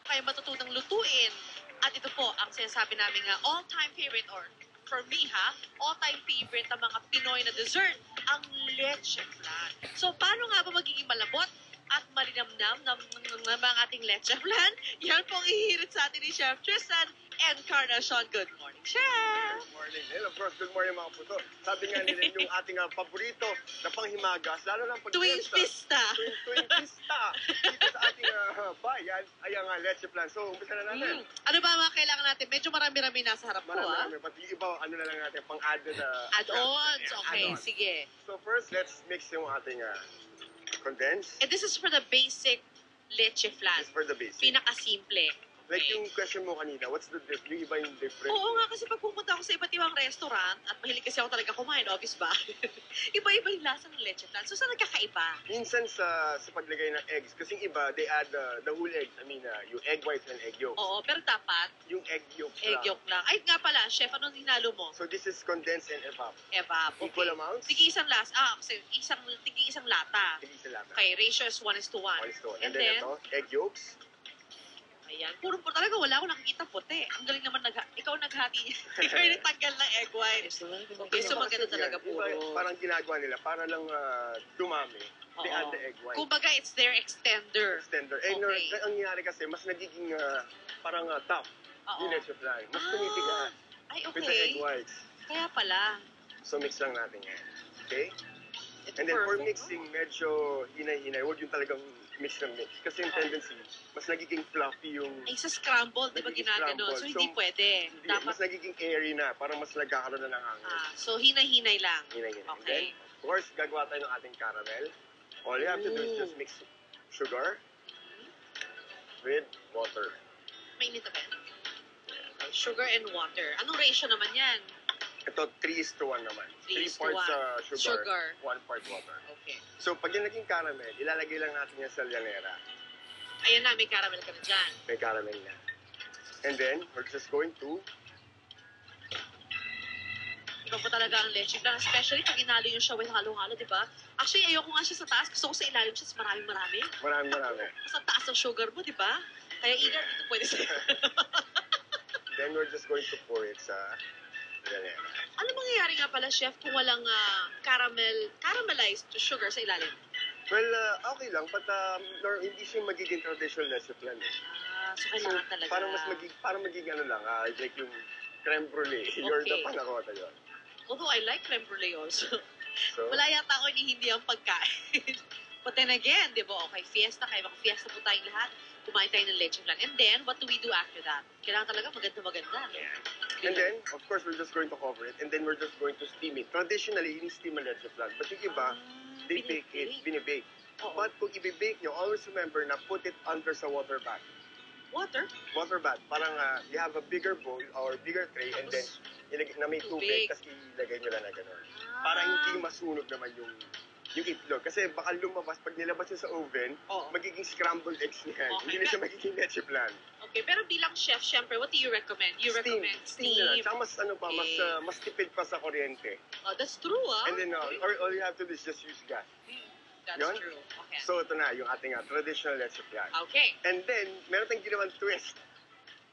kayo matutunang lutuin. At ito po ang sinasabi namin nga all-time favorite or for me all-time favorite ng mga Pinoy na dessert, ang leche flan. So paano nga ba magiging malabot at malinamnam ng mga ating leche flan? Yan po ang ihirit sa atin ni Chef Tristan Encarnacion. Good morning, Chef! Good morning. And of course, good morning mga puto. Sabi nga nila yung ating paborito na panghimagas, lalo lang pag Tuwing pista. Tuwing pista. Dito sa ating bayan ay ang leche flan. So, umpisa na natin. Ano ba mga kailangan natin? Medyo marami-rami nasa harap ko, Marami. But yung iba, ano na lang natin, pang-added add-ons. Okay, add-ons. sige. So first, let's mix yung ating condensed. And this is for the basic leche flan. This is for the basic. Pinaka-simple. Like Okay. yung question mo kanina, what's the yung iba yung different? Oo nga, kasi pag pumunta ako sa iba't ibang restaurant, at mahilig kasi ako talaga kumain, obvious ba? Iba-iba yung lasa ng leche flan. So, saan nagkakaiba? Minsan sa paglagay ng eggs, kasi yung iba, they add the whole eggs. I mean, yung egg whites and egg yolks. Oo, pero dapat, Yung egg yolks egg lang. yolk lang. Ay, nga pala, chef, anong hinalo mo? So this is condensed and evap. Evap. Equal amounts? Tigi isang kasi tigi isang lata. Tigisa lang. Okay, ratio is 1:1. 1:1. And And then, then ito, egg yolks. ayan, puro talaga wala akong nakikita puti. Ang galing naman, ikaw naghati niya. Ikaw yung nagtanggal ng egg whites. Okay, so maganda talaga puro. Parang ginagawa nila, para lang dumami. They add the egg white. Kumbaga, it's their extender. Extender. Okay. And ang nangyari kasi, mas nagiging parang tough. Oo. Yung leche flan. Mas tumitigas. Ay, With the egg okay. whites. Kaya pala. So mix lang natin yan. Okay? Ito And then for perfect. mixing, medyo hinay-hinay. Huwag yung talagang mix ng mix. Kasi yung tendency, mas nagiging fluffy yung... Ay, sa scrambled, di ba Nagiging ginaganon? So, scrambled. hindi So, pwede. Hindi, Dapat, mas nagiging airy na. Parang mas nagkakaroon na ng hangin. so hinay-hinay lang. Hinay-hinay. And Okay. then, of course, gagawa tayo ng ating caramel. All you have to do is just mix sugar with water. Mainit na ba yan? Okay, sugar and water. Anong ratio naman yan? Ito, 3:1 naman. 3 3 is to parts 1. sugar, 1 part water. Okay. So, pag yung naging caramel, ilalagay lang natin yan sa llanera. Ayan na, may caramel ka na dyan. May caramel na. And then, we're just going to... Iba po talaga ang leche flan, especially pag inalo yung siya with halo-halo, di ba? Actually, ayoko nga siya sa taas. Gusto ko sa ilalim siya sa maraming-marami. Marami. Mas ang taas ng sugar mo, di ba? Kaya ilan dito pwede sa'yo. Then, we're just going to pour it sa llanera. Ano mangyayari nga pala, chef, kung walang caramelized sugar sa ilalim? Well, okay lang, but hindi siya magiging traditional leche flan. So kailangan talaga. Parang magiging ano lang, like yung creme brulee. You're the Okay. panakota yun. Although I like creme brulee also. So, Wala yata ako hindi ang pagkain. But then again, di ba, okay, fiesta kayo. Fiesta po tayong lahat. Kumain tayo ng leche flan. And then, what do we do after that? Kailangan talaga maganda-maganda. No? and then, of course, we're just going to cover it, and then we're just going to steam it. Traditionally, ini-steam ang leche flan. But yung iba, they bake it, binibake. Oo. But kung i-bake nyo, always remember na put it under sa water bath. Water? Water bath, parang you have a bigger bowl or bigger tray, and then na may tubig, Tubig. tapos ilagay nyo lang na gano'n. Para hindi masunog naman yung itlog. Kasi baka lumabas, pag nilabas yun sa oven, Oo. magiging scrambled eggs niyan. Okay. Hindi na siya magiging leche flan. Okay, pero bilang chef, syempre, what do you recommend? You recommend Steam na lang. Tsaka mas, Okay. mas tipid pa sa kuryente. Oh, that's true, ah. And then, all you have to do is just use gas. That's Yun? true. Okay. So, ito na, yung ating traditional leche flan. Okay. And then, meron tayong ginawang twist.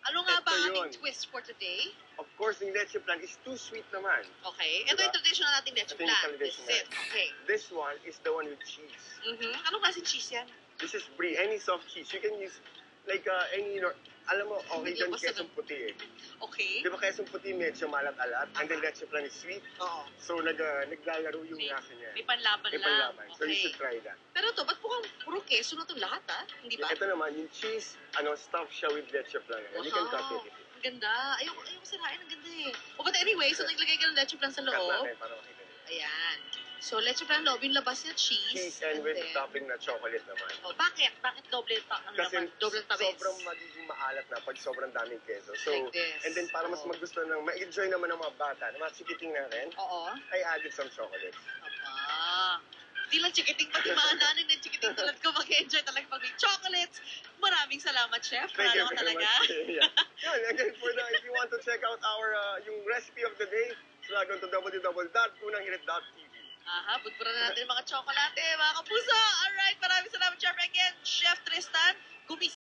Ano nga ba Ito ang ating yun. twist for today? Of course, yung leche flan is too sweet naman. Okay. Ito Diba? yung traditional nating leche Ito yung flan. This is traditional. it. Okay. This one is the one with cheese. Anong klaseng cheese yan? This is brie, any soft cheese. You can use, like, any, alam mo, okay Hindi dyan basta kesong puti eh. Okay. Di ba kesong puti medyo malat-alat? And then leche flan is sweet. Oo. So, naglalaro yung lasa niya. May panlaban May lang. panlaman. So, you Okay. should try that. Pero to, ba't mukhang puro keso na itong lahat, ah? Hindi ba? Ito naman, yung cheese, stuffed siya with leche flan. You can cut it. Ang ganda. Ayoko sirain. Ang ganda eh. Oh, but anyway, so naglagay ka ng leche flan sa Cut loob. natin para makita niyo. Ayan. So, leche flan loob, yung labas niya cheese. Cheese and with then, topping na chocolate naman. Oh, bakit? Bakit doble ang Kasi laman? Doble tamis? sobrang magiging maalat na pag sobrang daming keso. So, Like this. and then para mas Oo. magusto ma-enjoy naman ng mga bata, na mga chikiting natin, Oo. I added some chocolate. Aba. Hindi lang chikiting, pati mga nanay ng chikiting tulad ko mag-enjoy talaga pag may chocolates. Maraming salamat, Chef. Thank you Panalo ka very talaga. much. Yeah. Yun, again, if you want to check out our yung recipe of the day, so log on to www.unanghirit.tv. Aha, budburan na natin yung mga tsokolate, mga kapuso. Alright, maraming salamat, Chef. Again, Chef Tristan, gumis